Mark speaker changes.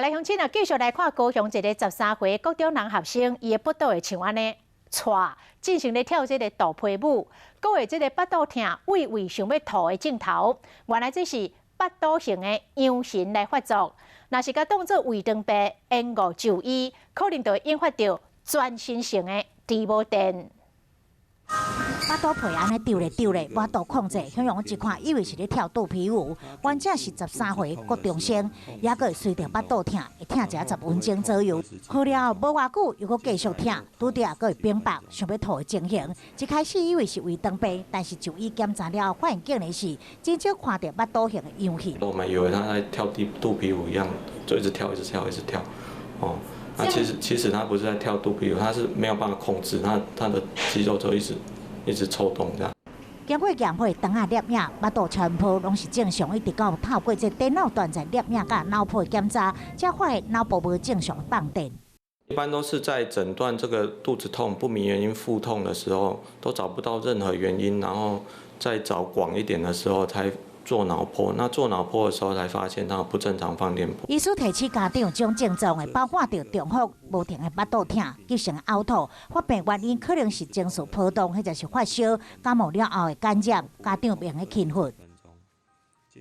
Speaker 1: 来，乡亲啊，继续来看高雄一个13岁国中男学生，伊的腹肚会像安尼带进行咧跳这个倒皮舞，各有这个腹肚痛、胃想要吐的镜头。原来这是腹肚型的羊神来发作，若是甲当作胃肠病延误就医，可能就会引发到全身性的猪无电。
Speaker 2: 腹肚皮安尼丢咧丢咧，无度控制，向阳一看以为是咧跳肚皮舞，患者是13岁国中生，也个会随着腹肚痛，会痛10分钟左右。好了，无偌久又搁继续痛，拄着搁会冰白，想要吐的情形。一开始以为是胃肠病，但是就医检查了，发现竟然是真正看到腹肚型的羊血。
Speaker 3: 我们以为他在跳肚皮舞一样，就一直跳，哦。 那其实他不是在跳肚皮舞，他是没有办法控制，他的肌肉就一直抽动这样。
Speaker 2: 经过验血、肠啊、摄影、腹肚超音波拢是正常，一直到透过这电脑断层摄影甲脑部检查，才发现脑部无正常放电。
Speaker 3: 一般都是在诊断这个肚子痛不明原因腹痛的时候，都找不到任何原因，然后再找广一点的时候才 做脑波，那做脑波的时候才发现他有不正常放电波。
Speaker 2: 医师提醒家长，这种症状的包括着重复无停的腹肚痛、急性呕吐，发病原因可能是情绪波动，或者是发烧、感冒了后的感染，家长不用去轻忽。